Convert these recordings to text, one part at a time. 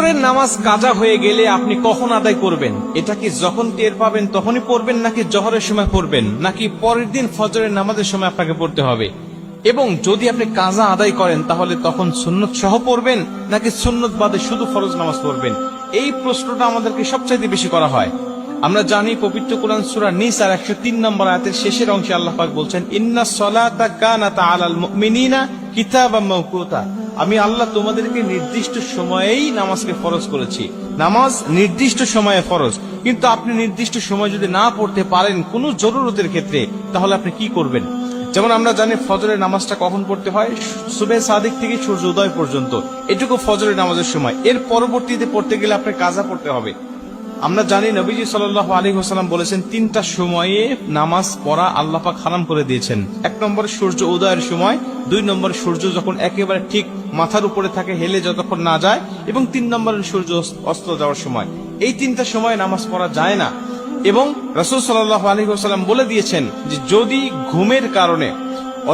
ফজরের নামাজ কাজা হয়ে গেলে আপনি কখন আদায় করবেন? এটা কি যখন টের পাবেন তখনই পড়বেন, নাকি জোহরের সময় পড়বেন, নাকি পরের দিন ফজরের নামাজের সময় আপনাকে পড়তে হবে? এবং যদি আপনি কাজা আদায় করেন তাহলে তখন সুন্নত সহ পড়বেন, নাকি সুন্নত বাদে শুধু ফরজ নামাজ পড়বেন? এই প্রশ্নটা আমাদেরকে সবচাইতে বেশি করা হয়। আমরা জানি পবিত্র কোরআন সূরা নিসার 103 নম্বর আয়াতের শেষের অংশে আল্লাহ পাক বলছেন, ইন্নাস সালাতা কানাত আলাল মুমিনিনা কিতাবাম মাওকুতা। আমি আল্লাহ তোমাদেরকে নির্দিষ্ট সময়েই নামাজকে ফরজ করেছি। নামাজ নির্দিষ্ট সময়ে ফরজ, কিন্তু আপনি নির্দিষ্ট সময় যদি না পড়তে পারেন কোনো জরুরতের ক্ষেত্রে, তাহলে আপনি কি করবেন? যেমন আমরা জানি ফজরের নামাজটা কখন পড়তে হয়? সুবহে সাদিক থেকে সূর্য উদয় পর্যন্ত, এটুকু ফজরের নামাজের সময়। এর পরবর্তীতে পড়তে গেলে আপনার কাজা পড়তে হবে। আমরা জানি নবীজি সাল্লাল্লাহু আলাইহি ওয়াসাল্লাম বলেছেন, তিনটা সময়ে নামাজ পড়া আল্লাহ পাক হারাম করে দিয়েছেন। 1 নম্বর সূর্য উদয়ের সময়, 2 নম্বর সূর্য যখন একেবারে ঠিক মাথার উপরে থাকে, হেলে যতক্ষণ না যায়, এবং 3 নম্বর সূর্য অস্ত যাওয়ার সময়। এই তিনটা সময় নামাজ পড়া যায় না। এবং রাসূল সাল্লাল্লাহু আলাইহি ওয়াসাল্লাম বলে দিয়েছেন যে যদি ঘুমের কারণে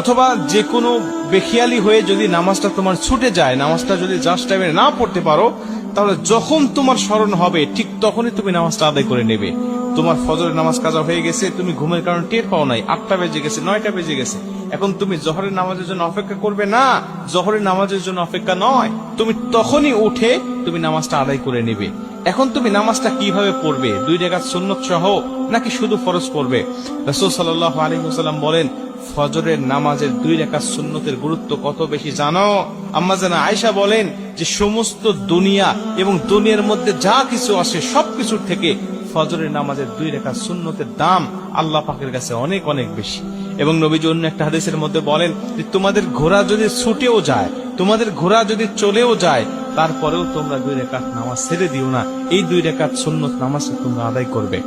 অথবা যে কোনো বেখিয়ালি হয়ে যদি নামাজটা তোমার ছুটে যায়, নামাজটা যদি জাস্ট টাইমে না পড়তে পারো, তাহলে যখন তোমার স্মরণ হবে ঠিক তখনই তুমি নামাজটা আদায় করে নেবে। তোমার ফজরের নামাজ কাজা হয়ে গেছে, তুমি ঘুমের কারণে টের পাও নাই, 8টা বেজে গেছে, 9টা বেজে গেছে, এখন তুমি জোহরের নামাজের জন্য অপেক্ষা করবে না। জোহরের নামাজের জন্য অপেক্ষা নয়, তুমি তখনই উঠে তুমি নামাজটা আদায় করে নেবে। এখন তুমি নামাজটা কিভাবে পড়বে? 2 রাকাত সুন্নত সহ নাকি শুধু ফরজ পড়বে? রাসূল সাল্লাল্লাহু আলাইহি ওয়াসাল্লাম বলেন, ফজরের নামাজের 2 রাকাত সুন্নতের গুরুত্ব কত বেশি জানো? আম্মা জানা আয়েশা বলেন যে সমস্ত দুনিয়া এবং দুনিয়ার মধ্যে যা কিছু আছে সবকিছুর থেকে ফজরের নামাজের 2 রাকাত সুন্নতের দাম আল্লাহ পাকের কাছে অনেক অনেক বেশি। এবং নবীজি অন্য একটা হাদিসের মধ্যে বলেন যে তোমাদের ঘোড়া যদি ছুটেও যায়, তোমাদের ঘোড়া যদি চলেও যায়, তারপরেও তোমরা 2 রাকাত নামাজ ছেড়ে দিও না, এই 2 রাকাত সুন্নত নামাজকে তোমরা আদায় করবে।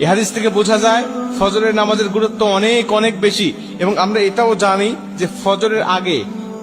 এই হাদিস থেকে বোঝা যায় ফজরের নামাজের গুরুত্ব অনেক অনেক বেশি। এবং আমরা এটাও জানি যে ফজরের আগে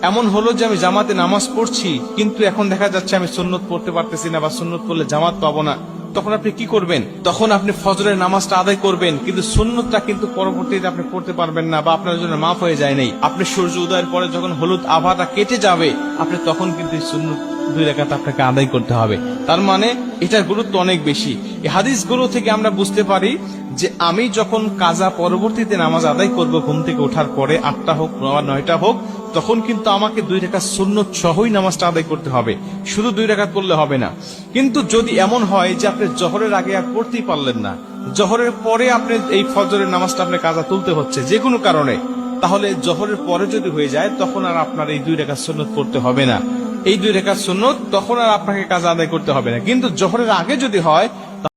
এমন হলো যে আমি জামাতে নামাজ পড়ছি, কিন্তু এখন দেখা যাচ্ছে আমি সুন্নত পড়তে পারতেছি না, বা সুন্নত পড়লে জামাত পাবো না। তখন আপনি কি করবেন? তখন আপনি ফজরের নামাজটা আদায় করবেন, কিন্তু সুন্নতটা কিন্তু পরবর্তীতে আপনি পড়তে পারবেন না, বা আপনার জন্য মাফ হয়ে যায় নাই। আপনি সূর্য উদয়ের পরে যখন হলুদ আভাটা কেটে যাবে, আপনি তখন কিন্তু সুন্নত 2 রাকাত আপনাকে আদায় করতে হবে। তার মানে এটার গুরুত্ব অনেক বেশি। এই হাদিসগুলো থেকে আমরা বুঝতে পারি যে আমি যখন কাজা পরবর্তীতে নামাজ আদায় করব, ঘুম থেকে ওঠার পরে 8টা হোক বা 9টা হোক, তখন কিন্তু আমাকে 2 রাকাত সুন্নত সহই নামাজটা আদায় করতে হবে, শুধু 2 রাকাত পড়লে হবে না। কিন্তু যদি এমন হয় যে আপনি জোহরের আগে আর পড়তেই পারলেন না, জোহরের পরে আপনি এই ফজরের নামাজটা আপনি কাজা তুলতে হচ্ছে যে কোনো কারণে, তাহলে জোহরের পরে যদি হয়ে যায় তখন আর আপনার এই 2 রাকাত সুন্নত পড়তে হবে না। এই 2 রাকাত সুন্নত তখন আর আপনাকে কাজা আদায় করতে হবে না। কিন্তু জোহরের আগে যদি হয়